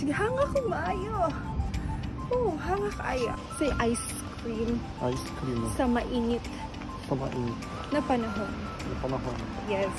Sige, hanga ko maayo. Oh, hanga kaya. Say ice cream. Ice cream. Sa mainit. Sa mainit. Na panahon. Na panahon. Yes.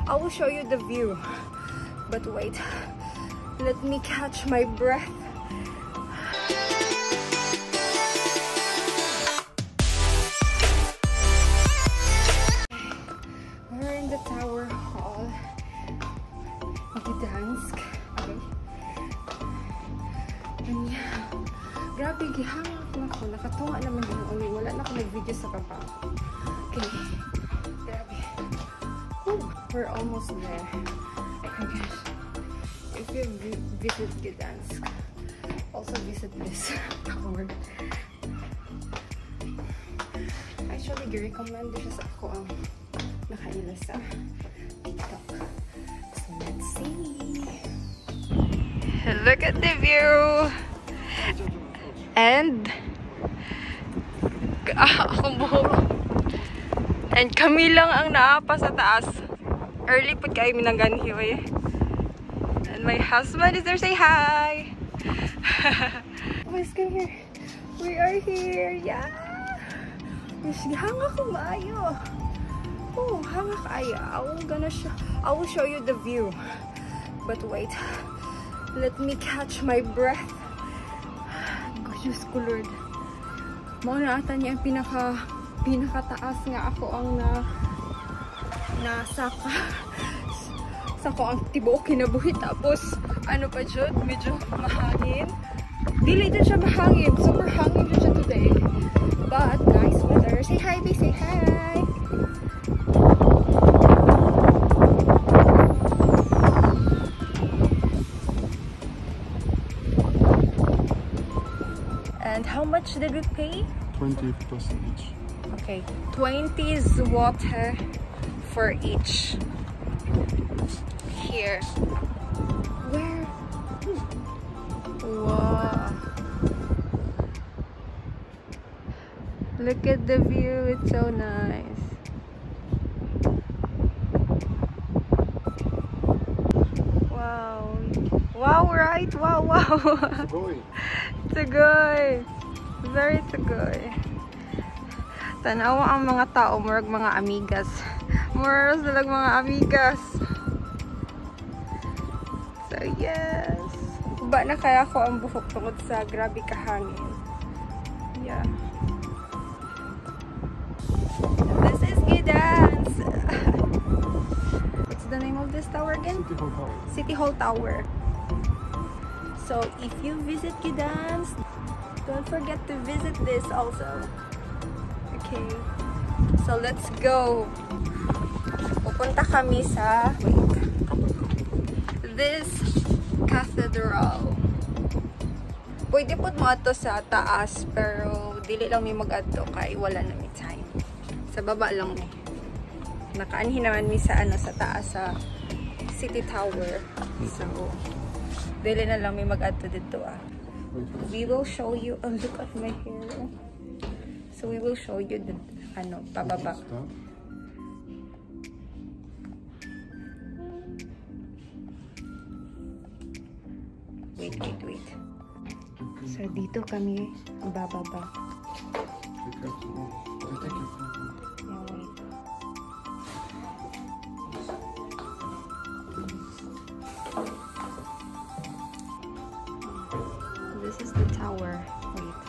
I will show you the view. But wait. Let me catch my breath. We're in the Tower Hall. Gdansk. Okay. And yeah. Grabe, gihangat na ko. Nakatunga naman din ako. Wala na ako nag-video sa baba. Okay. Grabe. Whew. We're almost there. Oh my gosh. If you visit Gdansk, also visit this tower. Actually, i-recommend siya sa ako ang nakaila sa TikTok. So, let's see. Look at the view! And akong buhok. And kami lang ang naapa sa taas. Early pag kayo minangganhiyo eh. And my husband is there. Say hi! Let's come here. We are here. Yeah! Hanga ko maayo. Oh, hanga kaya. I will show you the view. But wait. Let me catch my breath. Diyos ko Lord. Mauna ata niya ang pinakataas nga ako ang nasaka ko ang tibuok kinabuhi. Tapos ano pa dyan, medyo mahangin. Dili din siya mahangin, super hangin din siya today, but nice weather. Say hi, babe. Say hi. And how much did we pay? 20 plus each. Okay, 20 zloty for each. Here. Where? Wow. Look at the view. It's so nice. Wow. Wow, right? Wow, wow. Tugoy. Very tugoy. Tanawa ang mga tao, murag mga amigas. Murag silang mga amigas. So, yes. Ba na kaya ko ang buhok tungod sa grabe kahangin. Yeah. This is Gdansk. What's the name of this tower again? City Hall Tower. City Hall Tower. So, if you visit Gdansk, don't forget to visit this also. Okay. So, let's go. Pupunta kami sa this cathedral. Pwede po mo ato sa taas, pero dili lang mi mag-adto kay wala na mi time. Sa baba lang mi. Nakaanhin naman mi sa ano sa taas sa City Tower. So, dili na lang may mag-adto dito ah. We will show you, oh look at my hair. So we will show you the, ano, pababa. Wait. So dito kami bababa. This is the tower. Wait.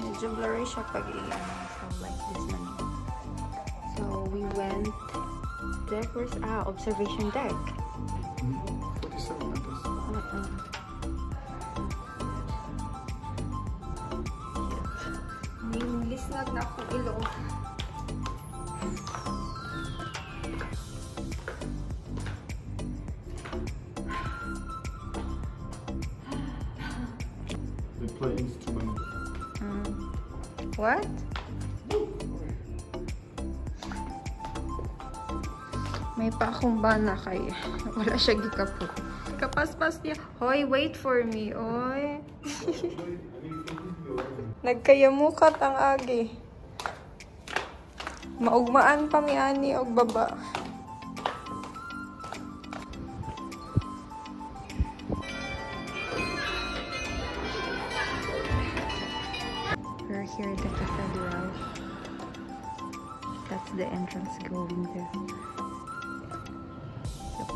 Medyo blurry siya pag so like this na. So we went there first. Observation deck. 47 meters. Lisnag na akong ilong. They play instruments. What? May pa akong bana kay wala siya gikapo. Kapaspas niya. Hoy, wait for me. Oy. Nagkayamukat ang agi. Maugmaan pa mi ani og baba. here, the cathedral. That's the entrance going there. Yep.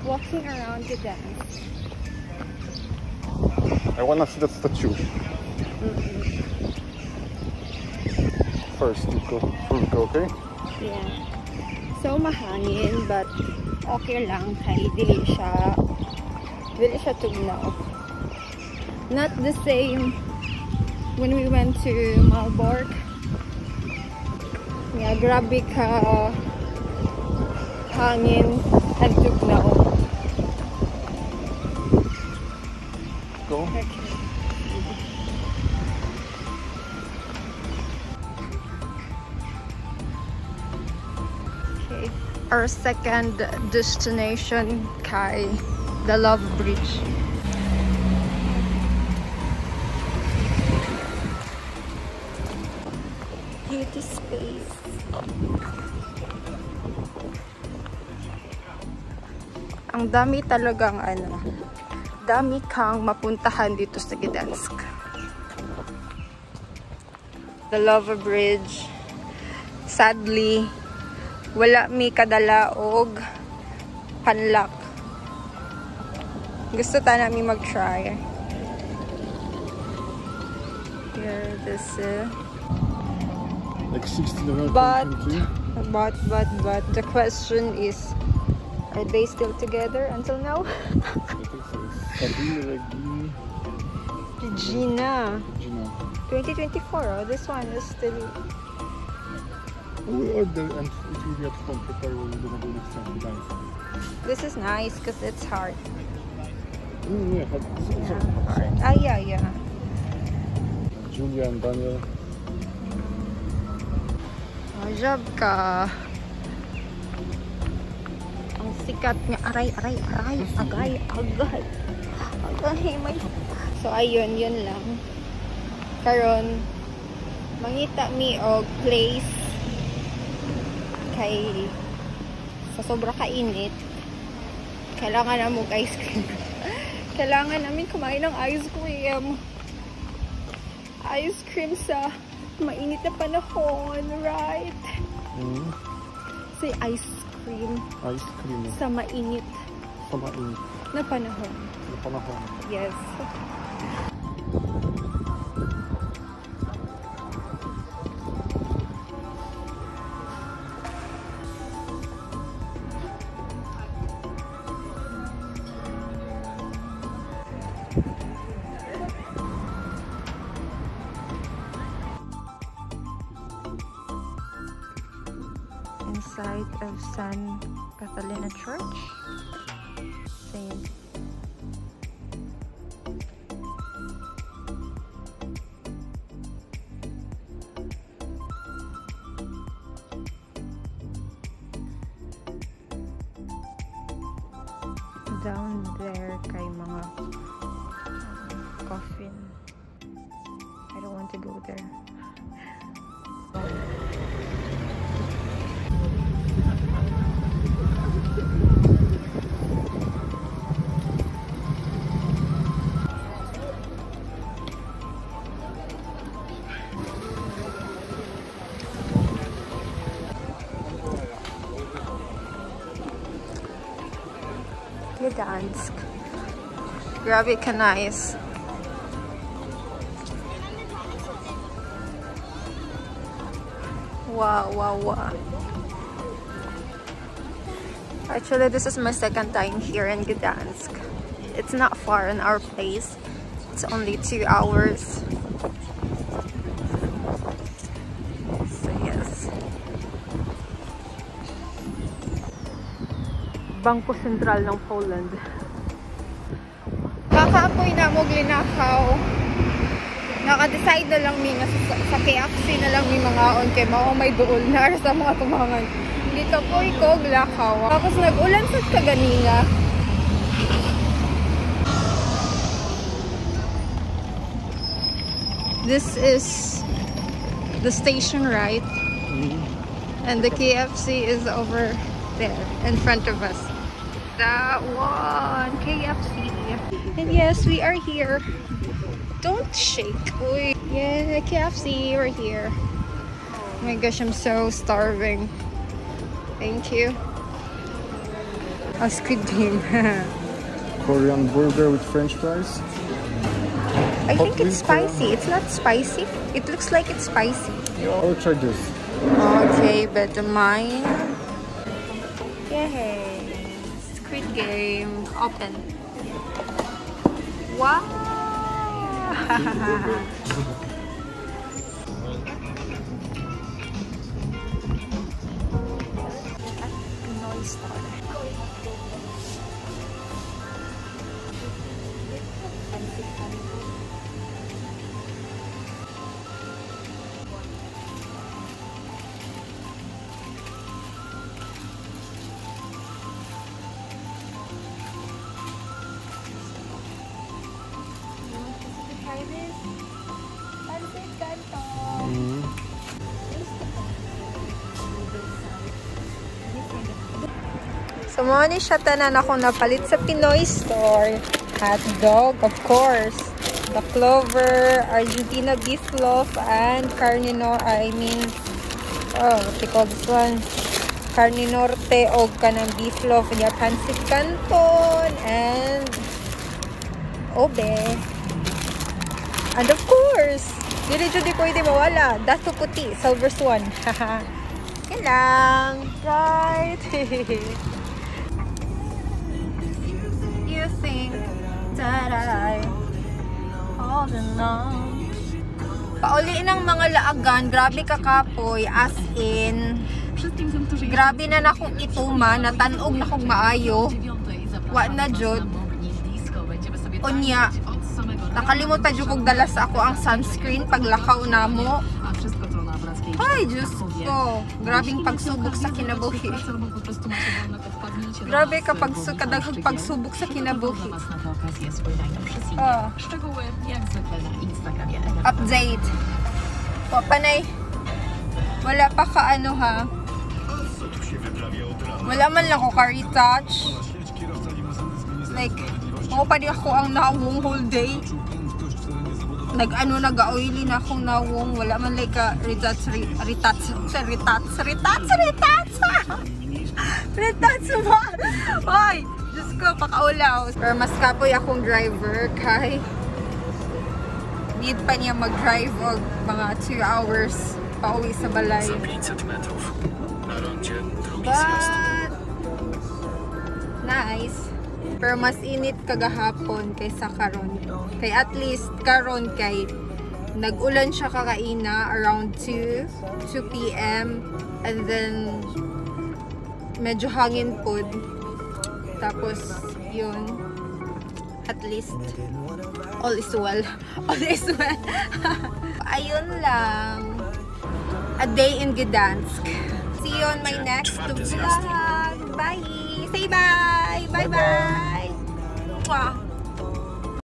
Walking around the dance. I wanna see that statue. First, we'll go, okay? Yeah. So mahangin, but okay lang kay dili siya tugnaw. Not the same when we went to Malbork. Yeah, grabe ka hangin and tugnaw. Go. Okay. Okay. Our second destination kay the Love Bridge. Beauty space. Ang dami talagang dami kang mapuntahan dito sa Gdansk. The Love Bridge. Sadly, wala mi kadala og panlak. Gusto ta namin mag-try. Here, this is. Like 16 But the question is, are they still together until now? Regina. 2024. Oh, this one is still. We order and it will be at home. Prepare when we're gonna go next time to dance. This is nice because it's hard. Yeah, Hard. Yeah. Julia and Daniel. Oh, job ka. Ang sikat niya. Aray. Agay. May. So, ayun. Yun lang. Karon, mangita mi og place kay sa sobra kainit. Kailangan na mo ice cream. Kailangan namin kumain ng ice cream. Ice cream sa mainit na panahon, right? Say ice cream. Ice cream. Sa mainit. Sa mainit. Na panahon. Na panahon. Yes. Inside of San Catalina Church. Same. Down there kay mga coffin. I don't want to go there. Gdansk. Grabe ka nice. Wow. Actually, this is my second time here in Gdansk. It's not far in our place. It's only 2 hours. Bangko Sentral ng Poland. Kakaapoy na mo linakaw. Naka-decide na lang mi nga sa KFC na lang mi mga on kay mao may duol na sa mga tumangan. Dito po ko glakaw. Tapos nag-ulan sa kaganina. This is the station, right? And the KFC is over there in front of us. That one, KFC. And yes, we are here. Don't shake. Uy. Yeah, KFC, we're here. Oh my gosh, I'm so starving. Thank you. A squid game. Korean burger with French fries. I think it's spicy. It's not spicy. It looks like it's spicy. I'll try this. Okay, but mine. Yay! Squid Game open. Wow! Noise. So, mga ni siya tanan ako napalit sa Pinoy store. Hot dog, of course. The Clover, Argentina beef loaf, and Carne Norte. I mean, oh, what they call this one? Carne Norte o kanang beef loaf. And yung pancit canton and obe. And of course, di pwede mawala. Dato puti, silver swan. Yan lang. Right? You think that I holding on. Pauli ng mga laagan, grabe kakapoy, as in, grabe na nakong ituma, natanog na kong maayo. Wa na jud. Unya, nakalimutan jud kong dala sa ako ang sunscreen paglakaw na mo. Ay, Diyos ko. Grabing pagsubok sa kinabuhi. Grabe kapag kadaghang pagsubok sa kinabuhi. Update. Panay. Wala pa ka ano ha. Wala man lang ko ka-retouch. Like, ako pa di ako ang nawong whole day. Nag-oily na akong nawong. Wala man like ka retouch ba? Ay, Diyos ko, pakaulaw. Pero mas kapoy akong driver kay need pa niya mag-drive og mga 2 hours pauwi sa balay. But nice. Pero mas init kagahapon kaysa karon. Kay at least karon kay nag-ulan siya kakaina around 2 p.m. and then medyo hangin pod. Tapos yun, at least all is well. All is well. Ayun lang. A day in Gdansk. See you on my next vlog. Bye. Say bye. Bye bye. Mwah.